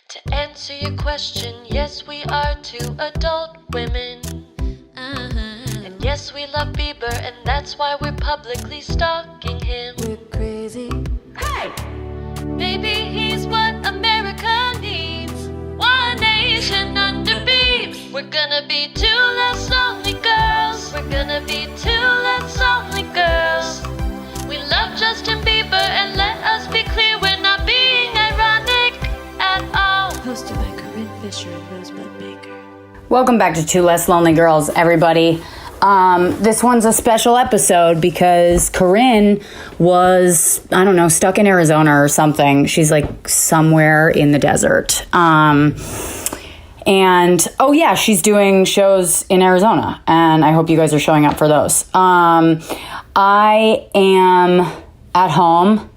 To answer your question, yes, we are two adult women. And yes, we love Bieber, and that's why we're publicly stalking him. We're crazy. Hey! Maybe he's what America needs. One nation under beams. We're gonna be two less lonely girls. We're gonna be two less lonely girls. We love Justin Bieber, and let us be clear, we're not being ironic at all. Hosted by Corinne Fisher and Rosebud Baker. Welcome back to Two Less Lonely Girls, everybody. This one's a special episode because Corinne was, I don't know, stuck in Arizona or something. She's like somewhere in the desert. And, oh yeah, she's doing shows in Arizona, and I hope you guys are showing up for those. I am at home.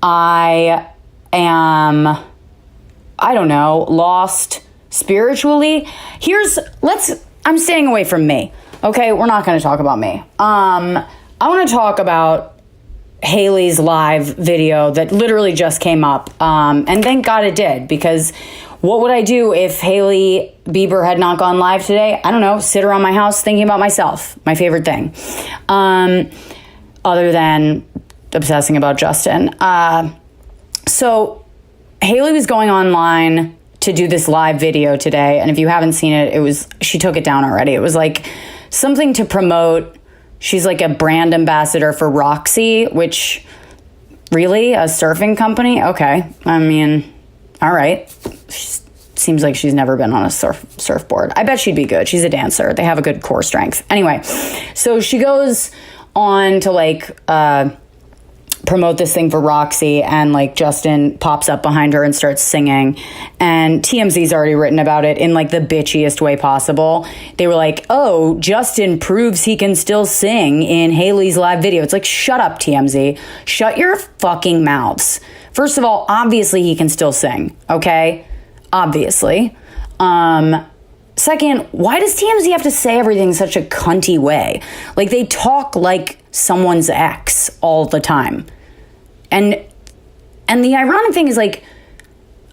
I am, I don't know, lost spiritually. I'm staying away from me. Okay, we're not going to talk about me. I want to talk about Hailey's live video that literally just came up. And thank God it did, because what would I do if Hailey Bieber had not gone live today? I don't know, sit around my house thinking about myself, my favorite thing. Other than obsessing about Justin. So Hailey was going online to do this live video today. And if you haven't seen it, she took it down already. It was like something to promote. She's like a brand ambassador for Roxy, which really, a surfing company? Okay. I mean, all right. Seems like she's never been on a surfboard. I bet she'd be good. She's a dancer. They have a good core strength. Anyway, so she goes on to like promote this thing for Roxy, and like Justin pops up behind her and starts singing, and TMZ's already written about it in like the bitchiest way possible. They were like, oh, Justin proves he can still sing in Hailey's live video. It's like, shut up, TMZ. Shut your fucking mouths. First of all, obviously he can still sing, okay? Obviously. Second, why does TMZ have to say everything such a cunty way? Like, they talk like someone's ex all the time. And the ironic thing is, like,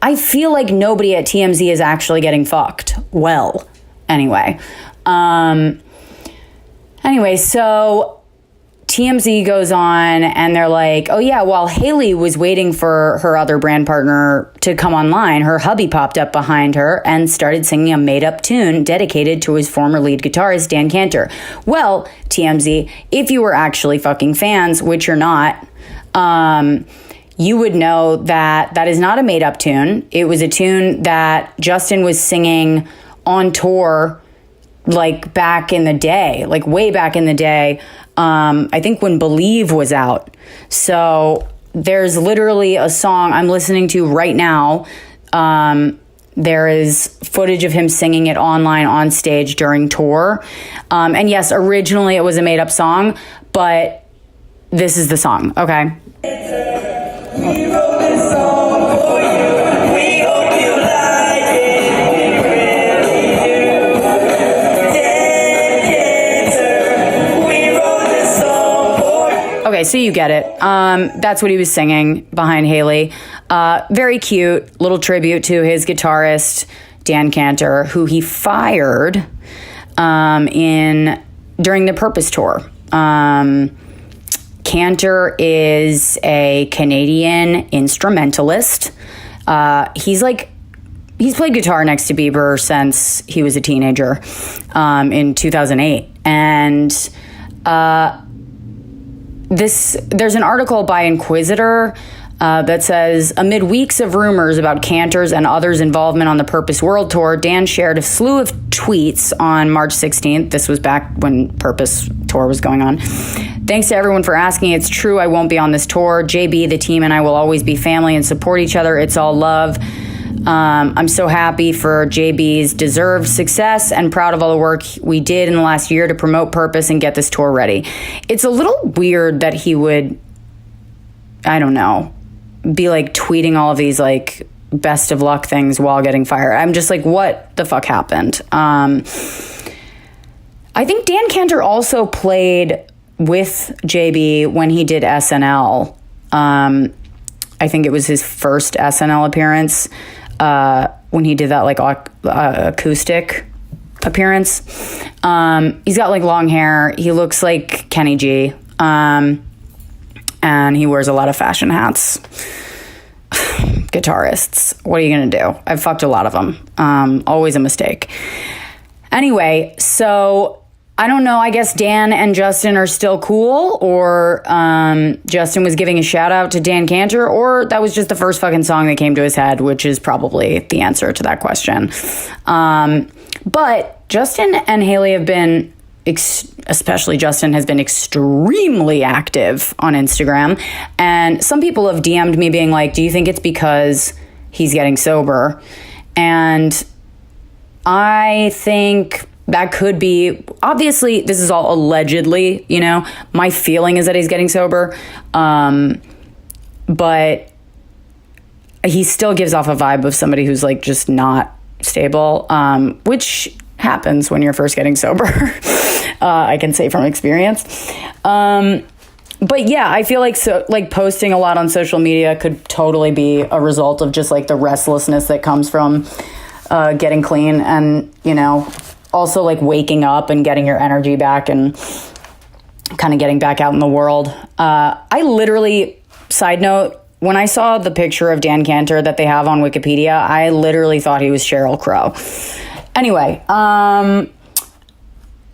I feel like nobody at TMZ is actually getting fucked. Well, anyway. So TMZ goes on and they're like, oh yeah, while Hailey was waiting for her other brand partner to come online, her hubby popped up behind her and started singing a made-up tune dedicated to his former lead guitarist, Dan Cantor. Well, TMZ, if you were actually fucking fans, which you're not, you would know that that is not a made-up tune. It was a tune that Justin was singing on tour, like back in the day, like way back in the day. I think when Believe was out. So there's literally a song I'm listening to right now. There is footage of him singing it online on stage during tour. And yes, originally it was a made up song, but this is the song. Okay. We wrote this song for you. We hope you like it. Okay, so you get it. That's what he was singing behind Hailey. Very cute little tribute to his guitarist, Dan Cantor, who he fired during the Purpose tour. Cantor is a Canadian instrumentalist. He's played guitar next to Bieber since he was a teenager in 2008. And there's an article by Inquisitor that says, amid weeks of rumors about Cantor's and others' involvement on the Purpose World Tour, Dan shared a slew of tweets on March 16th. This was back when Purpose Tour was going on. Thanks to everyone for asking. It's true, I won't be on this tour. JB, the team, and I will always be family and support each other. It's all love. I'm so happy for JB's deserved success and proud of all the work we did in the last year to promote Purpose and get this tour ready. It's a little weird that he would, I don't know, be like tweeting all of these like best of luck things while getting fired. I'm just like, what the fuck happened? I think Dan Cantor also played with JB when he did SNL. I think it was his first SNL appearance. when he did that like acoustic appearance. He's got like long hair. He looks like Kenny G. And he wears a lot of fashion hats. Guitarists. What are you going to do? I've fucked a lot of them. Always a mistake. Anyway, so I don't know. I guess Dan and Justin are still cool, or Justin was giving a shout out to Dan Cantor, or that was just the first fucking song that came to his head, which is probably the answer to that question. But Justin and Haley have been, especially Justin, has been extremely active on Instagram. And some people have DM'd me being like, do you think it's because he's getting sober? And I think that could be, obviously, this is all allegedly, you know, my feeling is that he's getting sober. But he still gives off a vibe of somebody who's like just not stable, which happens when you're first getting sober. I can say from experience. But yeah, I feel like posting a lot on social media could totally be a result of just like the restlessness that comes from getting clean, and, you know, also like waking up and getting your energy back and kind of getting back out in the world. I literally, side note, when I saw the picture of Dan Cantor that they have on Wikipedia, I literally thought he was Sheryl Crow. Anyway,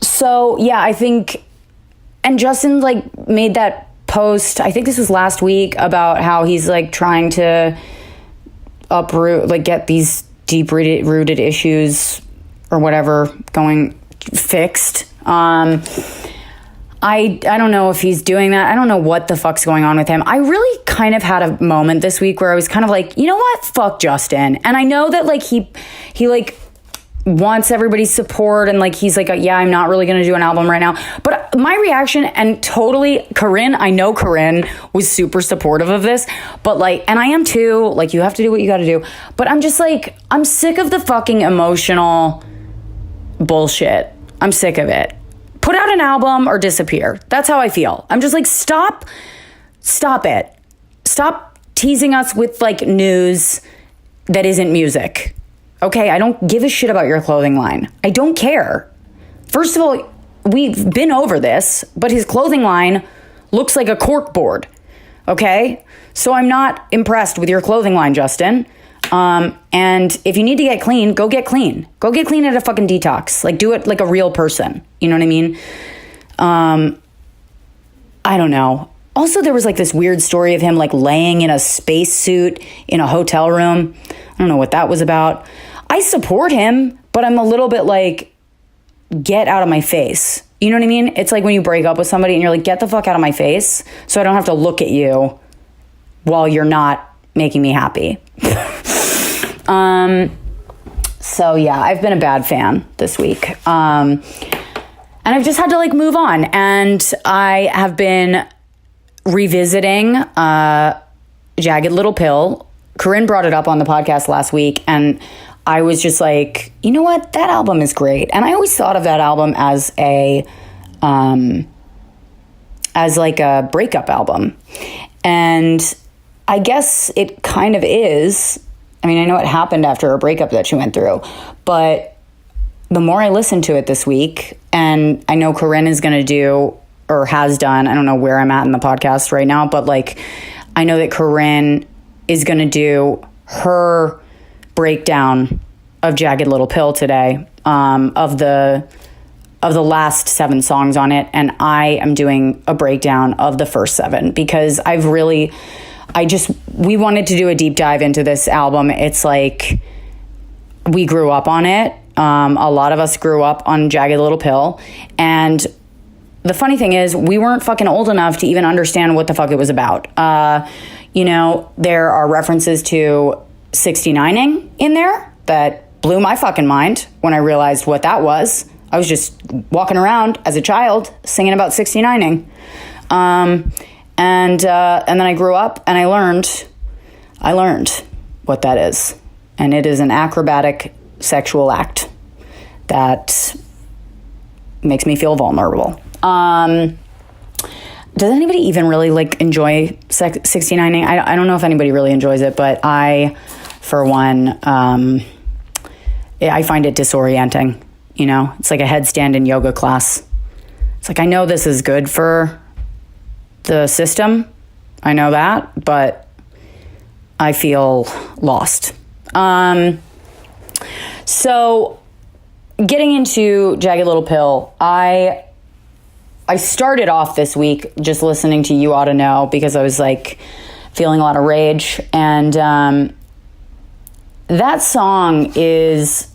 so yeah, I think, and Justin like made that post, I think this was last week, about how he's like trying to uproot, like get these deep rooted issues or whatever going fixed. I don't know if he's doing that. I don't know what the fuck's going on with him. I really kind of had a moment this week where I was kind of like, you know what? Fuck Justin. And I know that like he like wants everybody's support, and like he's like, yeah, I'm not really gonna do an album right now. But my reaction, and totally Corinne, I know Corinne was super supportive of this, but like, and I am too, like, you have to do what you gotta do. But I'm just like, I'm sick of the fucking emotional bullshit. I'm sick of it. Put out an album or disappear. That's how I feel. I'm just like, stop it. Stop teasing us with like news that isn't music. Okay, I don't give a shit about your clothing line. I don't care. First of all, we've been over this, but his clothing line looks like a cork board. Okay? So I'm not impressed with your clothing line, Justin. And if you need to get clean, go get clean. Go get clean at a fucking detox. Like, do it like a real person. You know what I mean? I don't know. Also, there was like this weird story of him like laying in a spacesuit in a hotel room. I don't know what that was about. I support him, but I'm a little bit like, get out of my face. You know what I mean? It's like when you break up with somebody and you're like, get the fuck out of my face so I don't have to look at you while you're not making me happy. So yeah, I've been a bad fan this week. And I've just had to like move on. And I have been revisiting Jagged Little Pill. Corinne brought it up on the podcast last week, and I was just like, you know what? That album is great. And I always thought of that album as like a breakup album. And I guess it kind of is. I mean, I know it happened after a breakup that she went through, but the more I listened to it this week, and I know Corinne is going to do, or has done, I don't know where I'm at in the podcast right now, but like, I know that Corinne is going to do her breakdown of Jagged Little Pill today, of the last 7 songs on it, and I am doing a breakdown of the first 7 because we wanted to do a deep dive into this album. It's like, we grew up on it. A lot of us grew up on Jagged Little Pill, and the funny thing is, we weren't fucking old enough to even understand what the fuck it was about. You know, there are references to 69ing in there that blew my fucking mind when I realized what that was. I was just walking around as a child singing about 69ing. And then I grew up and I learned what that is. And it is an acrobatic sexual act that makes me feel vulnerable. Does anybody even really like enjoy 69ing? I don't know if anybody really enjoys it, but I for one. I find it disorienting, you know? It's like a headstand in yoga class. It's like, I know this is good for the system. I know that, but I feel lost. So getting into Jagged Little Pill, I started off this week just listening to You Ought to Know because I was like feeling a lot of rage. And that song is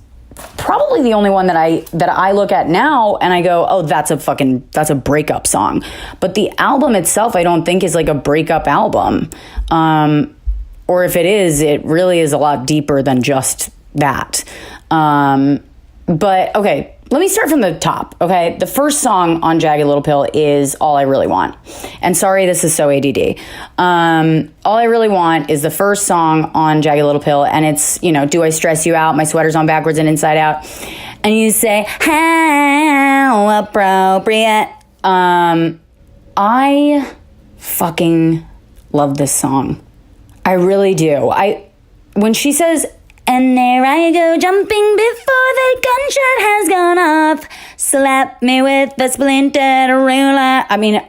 probably the only one that I look at now and I go, oh, that's a breakup song. But the album itself, I don't think is like a breakup album. Or if it is, it really is a lot deeper than just that. But okay, let me start from the top, okay? The first song on Jagged Little Pill is All I Really Want. And sorry, this is so ADD. All I Really Want is the first song on Jagged Little Pill, and it's, you know, Do I Stress You Out? My sweater's on backwards and inside out. And you say, how appropriate. I fucking love this song. I really do. When she says, and there I go jumping before the gunshot has gone off, slap me with the splintered ruler. I mean,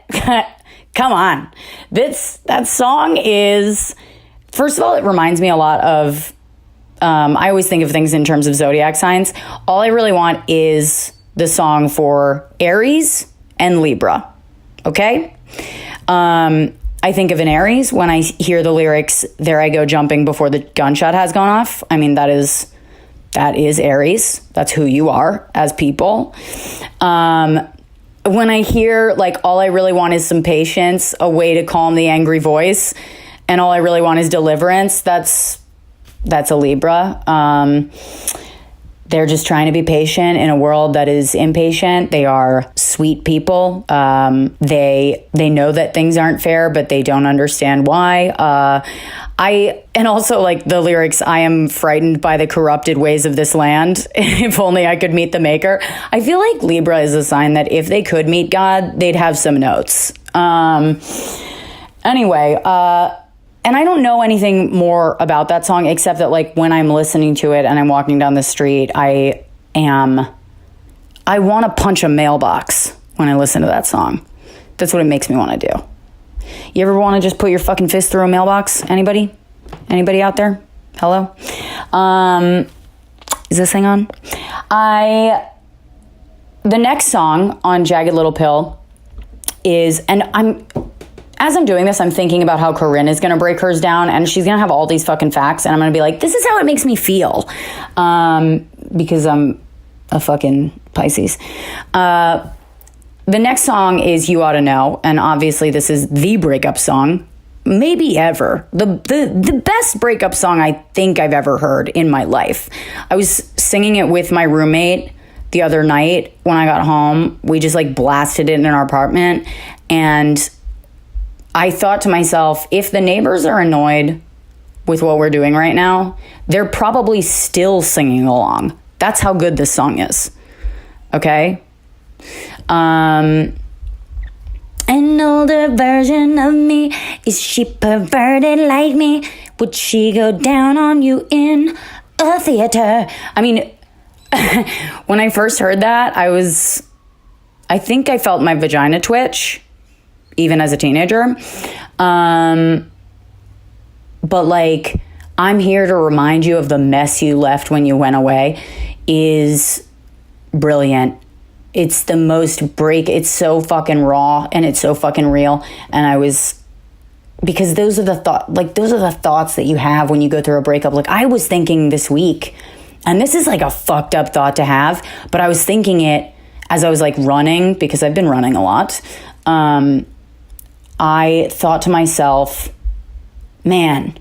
come on. That song is, first of all, it reminds me a lot of, I always think of things in terms of zodiac signs. All I Really Want is the song for Aries and Libra. Okay? I think of an Aries when I hear the lyrics, there I go jumping before the gunshot has gone off. I mean, that is Aries. That's who you are as people. When I hear like, all I really want is some patience, a way to calm the angry voice, and all I really want is deliverance, that's a Libra. They're just trying to be patient in a world that is impatient. They are sweet people. They know that things aren't fair, but they don't understand why. And also like the lyrics, I am frightened by the corrupted ways of this land. If only I could meet the maker. I feel like Libra is a sign that if they could meet God, they'd have some notes. Anyway, and I don't know anything more about that song except that like when I'm listening to it and I'm walking down the street, I want to punch a mailbox when I listen to that song. That's what it makes me want to do. You ever want to just put your fucking fist through a mailbox? Anybody? Anybody out there? Hello? Is this thing on? The next song on Jagged Little Pill is, and as I'm doing this, I'm thinking about how Corinne is going to break hers down, and she's going to have all these fucking facts, and I'm going to be like, this is how it makes me feel, because I'm a fucking Pisces. The next song is You Ought to Know, and obviously this is the breakup song, maybe ever. The best breakup song I think I've ever heard in my life. I was singing it with my roommate the other night when I got home. We just like blasted it in our apartment, and I thought to myself, if the neighbors are annoyed with what we're doing right now, they're probably still singing along. That's how good this song is. Okay? An older version of me, is she perverted like me? Would she go down on you in a theater? I mean, when I first heard that, I think I felt my vagina twitch, even as a teenager. But like, I'm here to remind you of the mess you left when you went away is brilliant. It's the most it's so fucking raw and it's so fucking real. And because those are the thoughts that you have when you go through a breakup. Like I was thinking this week, and this is like a fucked up thought to have, but I was thinking it as I was like running, because I've been running a lot. I thought to myself, man,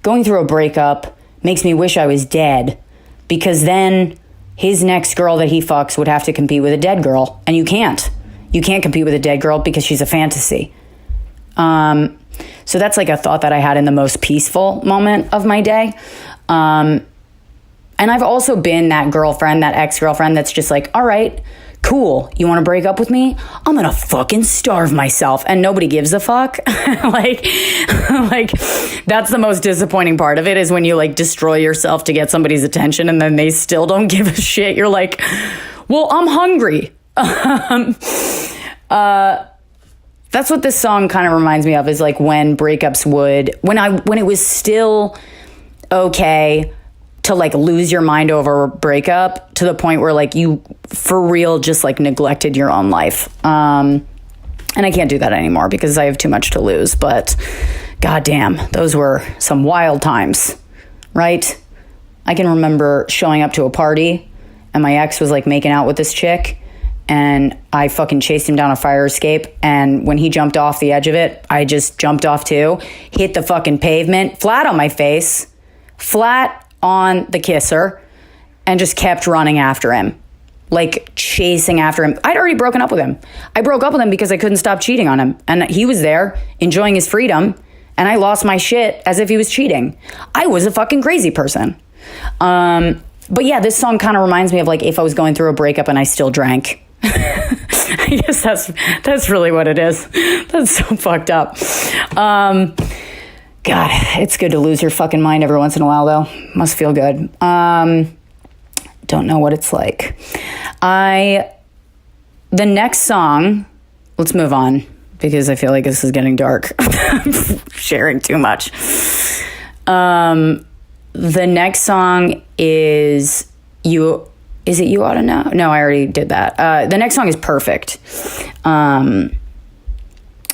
going through a breakup makes me wish I was dead, because then his next girl that he fucks would have to compete with a dead girl. And you can't compete with a dead girl because she's a fantasy. So that's like a thought that I had in the most peaceful moment of my day. And I've also been that girlfriend, that ex-girlfriend that's just like, all right, cool, you want to break up with me? I'm gonna fucking starve myself, and nobody gives a fuck. like that's the most disappointing part of it, is when you like destroy yourself to get somebody's attention and then they still don't give a shit. You're like, well, I'm hungry. That's what this song kind of reminds me of, is like when breakups when it was still okay to like lose your mind over a breakup to the point where like you for real just like neglected your own life. And I can't do that anymore because I have too much to lose, but goddamn, those were some wild times, right? I can remember showing up to a party and my ex was like making out with this chick, and I fucking chased him down a fire escape, and when he jumped off the edge of it, I just jumped off too, hit the fucking pavement, flat on my face, flat on the kisser, and just kept running after him, like chasing after him. I'd already broken up with him. I broke up with him because I couldn't stop cheating on him, and he was there enjoying his freedom, and I lost my shit as if he was cheating. I was a fucking crazy person. But yeah, this song kind of reminds me of like if I was going through a breakup and I still drank. I guess that's really what it is. That's so fucked up. God, it's good to lose your fucking mind every once in a while, though. Must feel good. Don't know what it's like. The next song, let's move on because I feel like this is getting dark. I'm sharing too much. The next song is You Ought to Know? No, I already did that. The next song is Perfect. I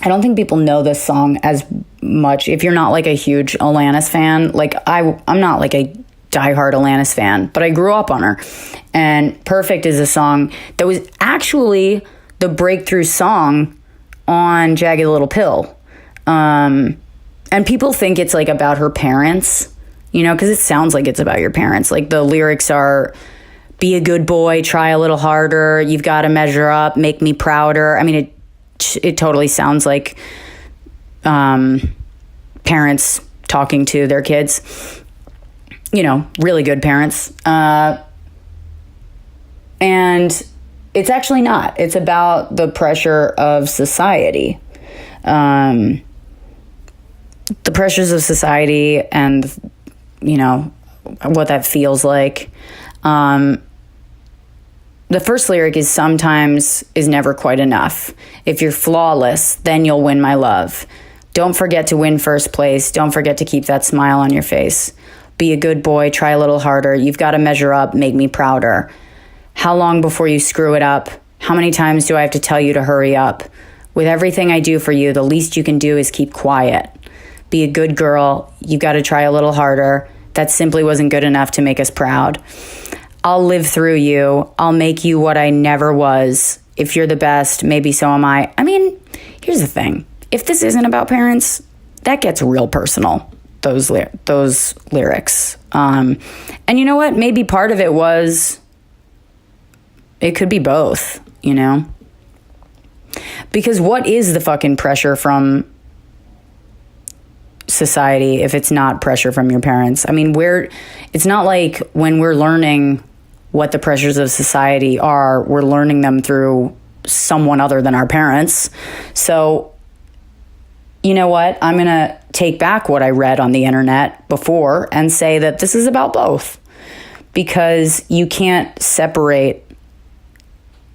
don't think people know this song as much. If you're not like a huge Alanis fan, like I'm not like a diehard Alanis fan, but I grew up on her. And Perfect is a song that was actually the breakthrough song on Jagged Little Pill. And people think it's like about her parents, you know, because it sounds like it's about your parents. Like the lyrics are, be a good boy, try a little harder, you've got to measure up, make me prouder. I mean, it totally sounds like parents talking to their kids, you know, really good parents. And it's actually not. It's about the pressure of society. The pressures of society and, you know, what that feels like. The first lyric is sometimes is never quite enough. If you're flawless, then you'll win my love. Don't forget to win first place. Don't forget to keep that smile on your face. Be a good boy, try a little harder. You've got to measure up, make me prouder. How long before you screw it up? How many times do I have to tell you to hurry up? With everything I do for you, the least you can do is keep quiet. Be a good girl. You got to try a little harder. That simply wasn't good enough to make us proud. I'll live through you. I'll make you what I never was. If you're the best, maybe so am I. I mean, here's the thing. If this isn't about parents, that gets real personal, those lyrics. And you know what? Maybe part of it was, it could be both, you know? Because what is the fucking pressure from society if it's not pressure from your parents? I mean, it's not like when we're learning what the pressures of society are, we're learning them through someone other than our parents. So, you know what? I'm going to take back what I read on the internet before and say that this is about both, because you can't separate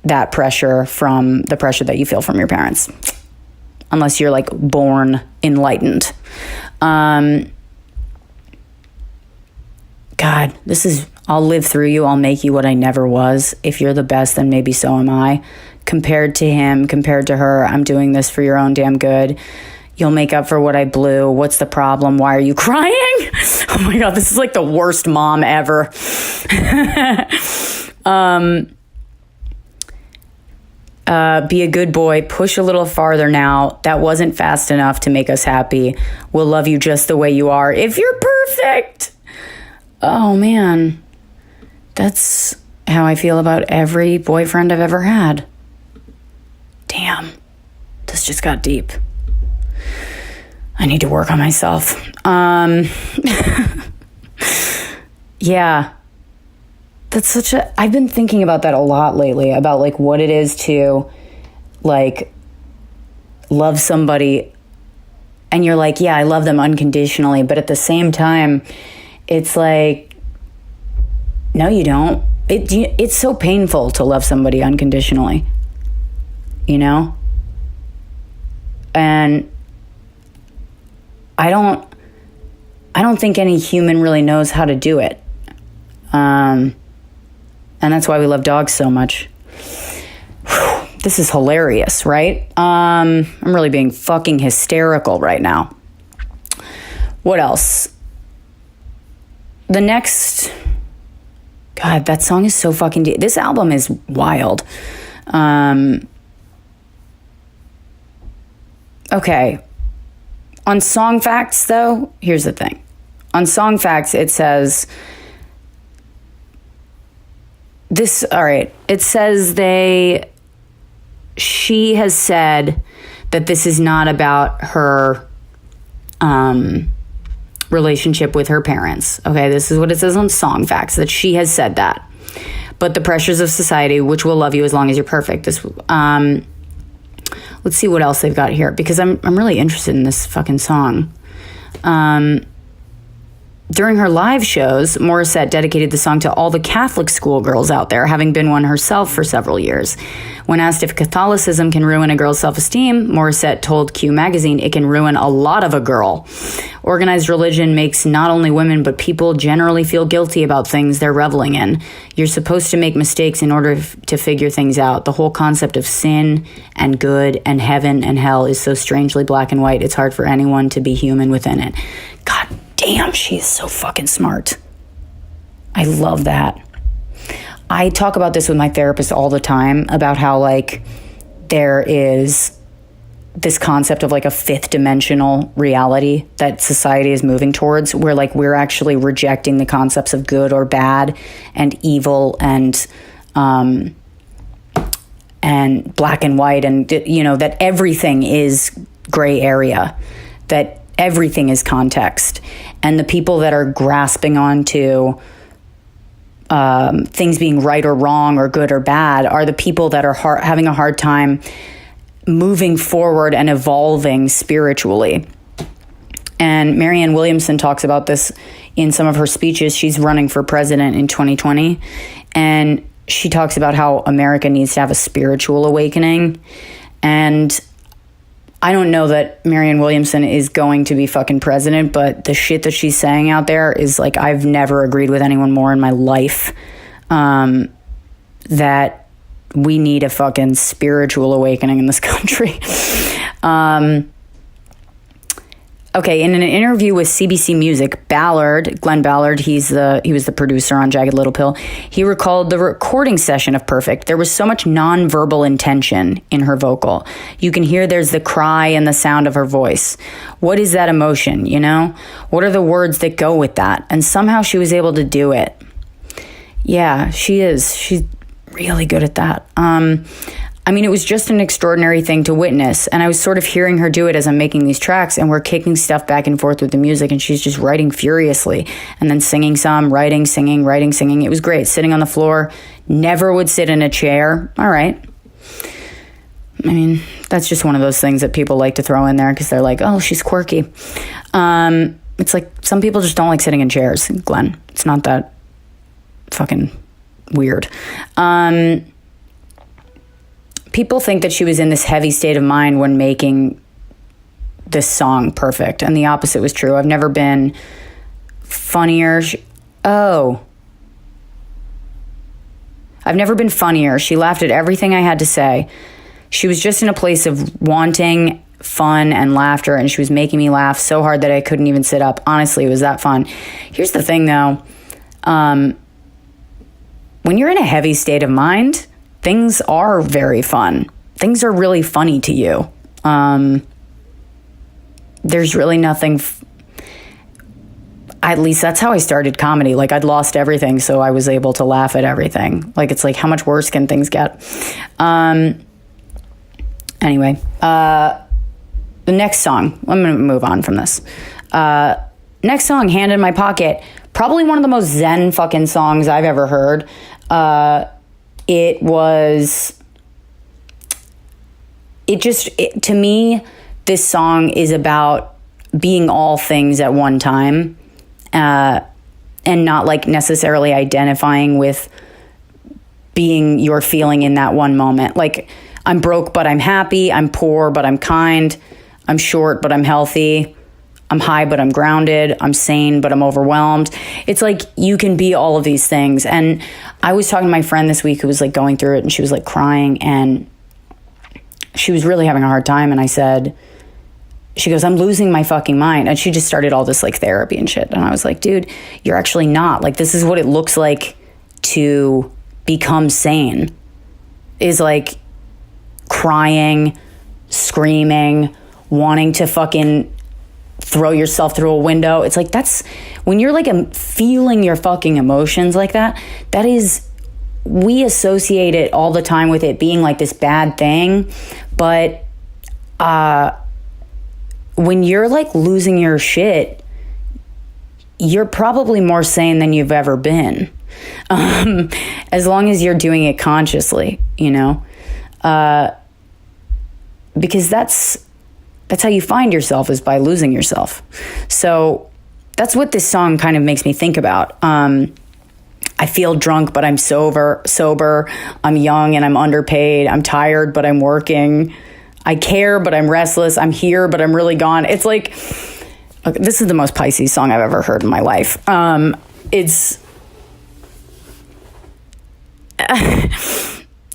that pressure from the pressure that you feel from your parents unless you're like born enlightened. God, I'll live through you. I'll make you what I never was. If you're the best, then maybe so am I. Compared to him, compared to her, I'm doing this for your own damn good. You'll make up for what I blew. What's the problem? Why are you crying? Oh my God, this is like the worst mom ever. Be a good boy. Push a little farther now. That wasn't fast enough to make us happy. We'll love you just the way you are. If you're perfect. Oh man. That's how I feel about every boyfriend I've ever had. Damn. This just got deep. I need to work on myself. Yeah. I've been thinking about that a lot lately, about like what it is to like love somebody and you're like, yeah, I love them unconditionally, but at the same time, it's like, no, you don't. It's so painful to love somebody unconditionally, you know? And I don't think any human really knows how to do it. And that's why we love dogs so much. Whew, this is hilarious, right? I'm really being fucking hysterical right now. What else? The next... God, that song is so fucking deep. This album is wild. Okay. On Song Facts, though, here's the thing. On Song Facts, it says... This, all right. It says she has said that this is not about her relationship with her parents. Okay, this is what it says on Song Facts, that she has said that. But the pressures of society, which will love you as long as you're perfect. This, let's see what else they've got here, because I'm really interested in this fucking song. During her live shows, Morissette dedicated the song to all the Catholic schoolgirls out there, having been one herself for several years. When asked if Catholicism can ruin a girl's self-esteem, Morissette told Q magazine it can ruin a lot of a girl. Organized religion makes not only women, but people generally feel guilty about things they're reveling in. You're supposed to make mistakes in order to figure things out. The whole concept of sin and good and heaven and hell is so strangely black and white, it's hard for anyone to be human within it. God damn, she's so fucking smart. I love that. I talk about this with my therapist all the time, about how like there is this concept of like a fifth dimensional reality that society is moving towards, where like we're actually rejecting the concepts of good or bad and evil and black and white, and you know, that everything is gray area, that everything is context. And the people that are grasping onto things being right or wrong or good or bad are the people that are having a hard time moving forward and evolving spiritually. And Marianne Williamson talks about this in some of her speeches. She's running for president in 2020. And she talks about how America needs to have a spiritual awakening. And I don't know that Marianne Williamson is going to be fucking president, but the shit that she's saying out there is like, I've never agreed with anyone more in my life, that we need a fucking spiritual awakening in this country. Okay, in an interview with CBC Music, Glenn Ballard, he was the producer on Jagged Little Pill, he recalled the recording session of Perfect. There was so much nonverbal intention in her vocal. You can hear there's the cry and the sound of her voice. What is that emotion, you know? What are the words that go with that? And somehow she was able to do it. Yeah, she is. She's really good at that. I mean, it was just an extraordinary thing to witness. And I was sort of hearing her do it as I'm making these tracks, and we're kicking stuff back and forth with the music, and she's just writing furiously and then singing some, writing, singing, writing, singing. It was great. Sitting on the floor, never would sit in a chair. All right. I mean, that's just one of those things that people like to throw in there because they're like, oh, she's quirky. It's like some people just don't like sitting in chairs, Glenn. It's not that fucking weird. People think that she was in this heavy state of mind when making this song Perfect, and the opposite was true. I've never been funnier. I've never been funnier. She laughed at everything I had to say. She was just in a place of wanting fun and laughter, and she was making me laugh so hard that I couldn't even sit up. Honestly, it was that fun. Here's the thing, though. When you're in a heavy state of mind, things are very fun. Things are really funny to you. There's really nothing... At least that's how I started comedy. Like, I'd lost everything, so I was able to laugh at everything. Like, it's like, how much worse can things get? Anyway, the next song. I'm going to move on from this. Next song, Hand in My Pocket. probably one of the most zen fucking songs I've ever heard. To me, this song is about being all things at one time, and not like necessarily identifying with being your feeling in that one moment. Like, I'm broke, but I'm happy. I'm poor, but I'm kind. I'm short, but I'm healthy. I'm high, but I'm grounded. I'm sane, but I'm overwhelmed. It's like you can be all of these things. And I was talking to my friend this week who was like going through it, and she was like crying, and she was really having a hard time. And she goes, I'm losing my fucking mind. And she just started all this like therapy and shit. And I was like, dude, you're actually not. Like, this is what it looks like to become sane, is like crying, screaming, wanting to fucking throw yourself through a window. It's like, that's when you're like feeling your fucking emotions like that. That is, we associate it all the time with it being like this bad thing. But when you're like losing your shit, you're probably more sane than you've ever been. As long as you're doing it consciously, you know, because that's how you find yourself, is by losing yourself. So that's what this song kind of makes me think about. I feel drunk, but I'm sober. I'm young and I'm underpaid. I'm tired, but I'm working. I care, but I'm restless. I'm here, but I'm really gone. It's like, okay, this is the most Pisces song I've ever heard in my life. I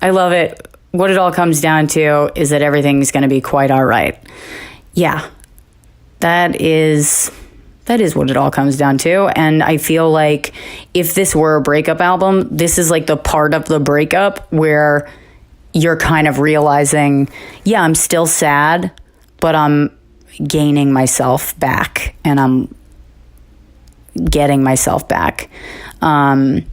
love it. What it all comes down to is that everything's going to be quite all right. Yeah, that is what it all comes down to. And I feel like if this were a breakup album, this is like the part of the breakup where you're kind of realizing, yeah, I'm still sad, but I'm gaining myself back and I'm getting myself back. I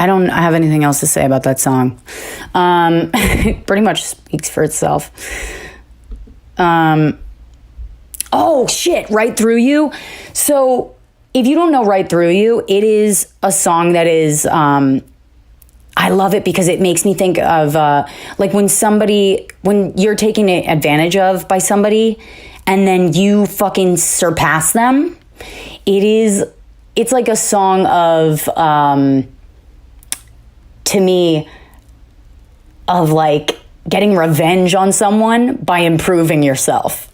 don't have anything else to say about that song. It pretty much speaks for itself. Oh shit, Right Through You. So if you don't know Right Through You, it is a song that is, I love it because it makes me think of like when you're taken advantage of by somebody and then you fucking surpass them. It's like a song of, to me, of like getting revenge on someone by improving yourself.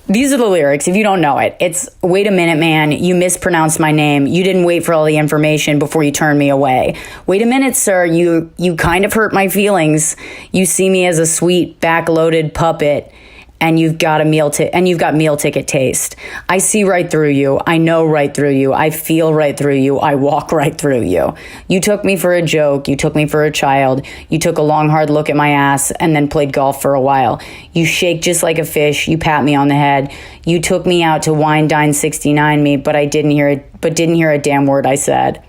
These are the lyrics. If you don't know it, it's, wait a minute, man, you mispronounced my name. You didn't wait for all the information before you turned me away. Wait a minute, sir, you kind of hurt my feelings. You see me as a sweet, backloaded puppet, and you've got meal ticket taste. I see right through you. I know right through you. I feel right through you. I walk right through you. You took me for a joke. You took me for a child. You took a long, hard look at my ass and then played golf for a while. You shake just like a fish. You pat me on the head. You took me out to wine, dine, 69 me, but didn't hear a damn word I said.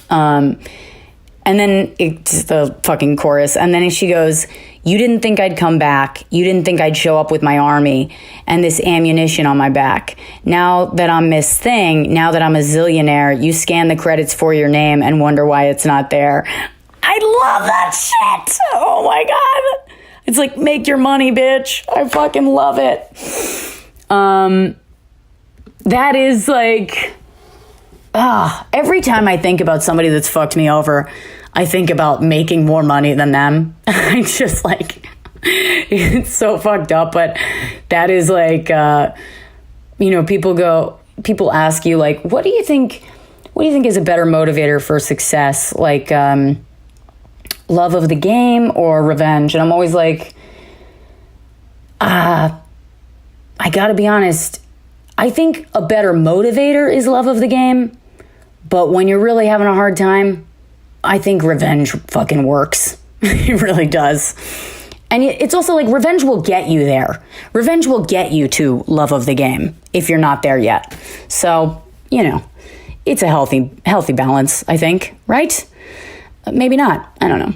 And then it's the fucking chorus. And then she goes, you didn't think I'd come back. You didn't think I'd show up with my army and this ammunition on my back. Now that I'm Miss Thing, now that I'm a zillionaire, you scan the credits for your name and wonder why it's not there. I love that shit. Oh my God. It's like, make your money, bitch. I fucking love it. That is like, every time I think about somebody that's fucked me over, I think about making more money than them. I just like, it's so fucked up, but that is like, people ask you like, what do you think is a better motivator for success? Like, love of the game or revenge? And I'm always like, I gotta be honest. I think a better motivator is love of the game, but when you're really having a hard time, I think revenge fucking works. It really does. And it's also like revenge will get you there. Revenge will get you to love of the game if you're not there yet. So, it's a healthy balance, I think, right? Maybe not. I don't know.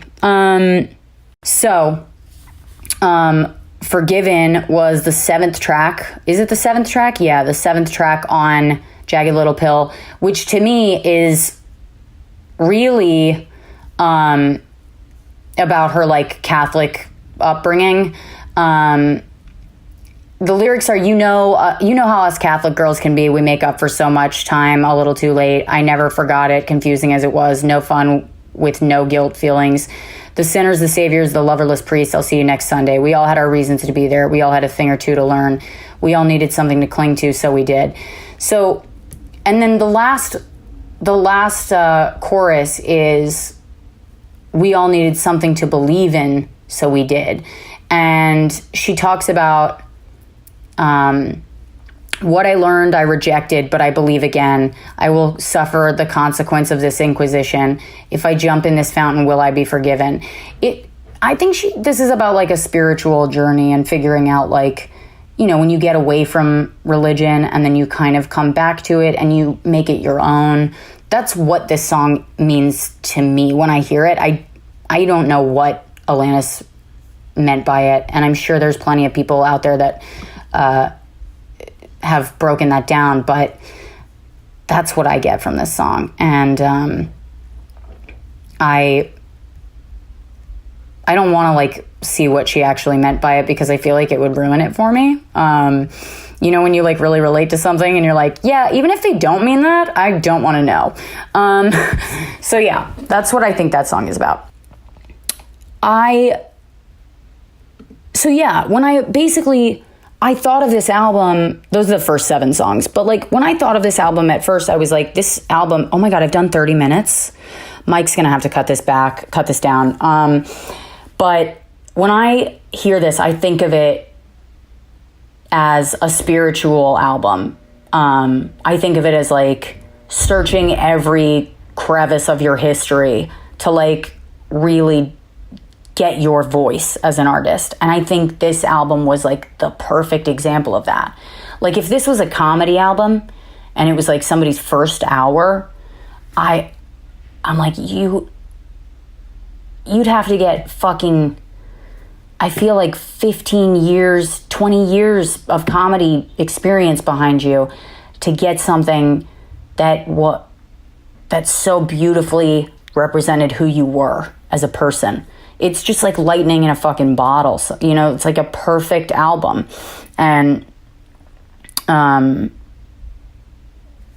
Forgiven was the 7th track. Is it the 7th track? Yeah, the 7th track on Jagged Little Pill, which to me is really about her like Catholic upbringing. The lyrics are, you know how us Catholic girls can be. We make up for so much time a little too late. I never forgot it, confusing as it was. No fun with no guilt feelings. The sinners, the saviors, the loverless priests. I'll see you next Sunday. We all had our reasons to be there. We all had a thing or two to learn. We all needed something to cling to, so we did. So, and then the last chorus is, we all needed something to believe in, so we did. And she talks about what I learned, I rejected, but I believe again. I will suffer the consequence of this inquisition. If I jump in this fountain, will I be forgiven? I think this is about like a spiritual journey and figuring out like, you know, when you get away from religion and then you kind of come back to it and you make it your own. That's what this song means to me when I hear it. I don't know what Alanis meant by it, and I'm sure there's plenty of people out there that have broken that down, but that's what I get from this song. And I don't want to like see what she actually meant by it, because I feel like it would ruin it for me. You know, when you like really relate to something and you're like, yeah, even if they don't mean that, I don't want to know. So yeah, that's what I think that song is about. So yeah, when I thought of this album, those are the first 7 songs, but like when I thought of this album at first, I was like, this album, oh my God, I've done 30 minutes. Mike's going to have to cut this down. But when I hear this, I think of it as a spiritual album. I think of it as like searching every crevice of your history to like really get your voice as an artist. And I think this album was like the perfect example of that. Like if this was a comedy album and it was like somebody's first hour, I'm like, you'd have to get fucking, I feel like 15 years, 20 years of comedy experience behind you to get something that so beautifully represented who you were as a person. It's just like lightning in a fucking bottle. So, you know, it's like a perfect album. And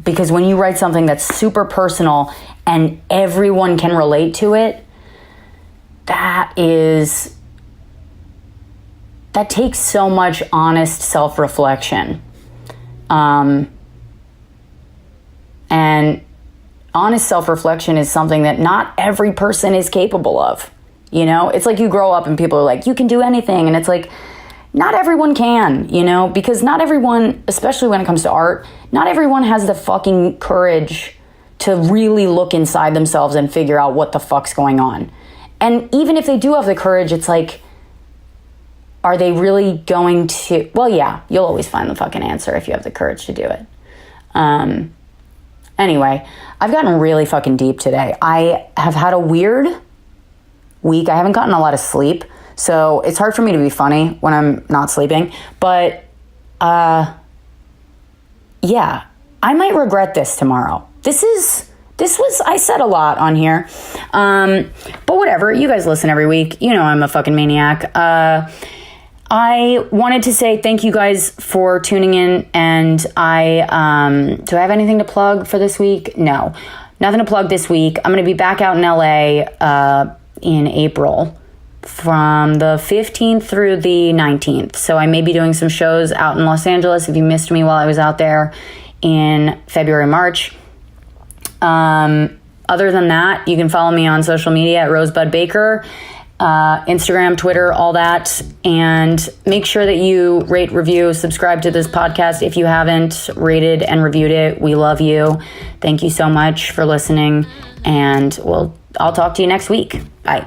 because when you write something that's super personal and everyone can relate to it, that takes so much honest self-reflection. And honest self-reflection is something that not every person is capable of. You know, it's like you grow up and people are like, you can do anything. And it's like, not everyone can, you know, because not everyone, especially when it comes to art, not everyone has the fucking courage to really look inside themselves and figure out what the fuck's going on. And even if they do have the courage, it's like, are they really going to? Well, yeah, you'll always find the fucking answer if you have the courage to do it. Anyway, I've gotten really fucking deep today. I have had a weird week. I haven't gotten a lot of sleep, so it's hard for me to be funny when I'm not sleeping. But yeah, I might regret this tomorrow. This was, I said a lot on here. But whatever, you guys listen every week. You know I'm a fucking maniac. I wanted to say thank you guys for tuning in, and do I have anything to plug for this week? No, nothing to plug this week. I'm going to be back out in LA in April from the 15th through the 19th. So I may be doing some shows out in Los Angeles if you missed me while I was out there in February, March. Other than that, you can follow me on social media at Rosebud Baker, Instagram, Twitter, all that. And make sure that you rate, review, subscribe to this podcast if you haven't rated and reviewed it. We love you. Thank you so much for listening. And I'll talk to you next week. Bye.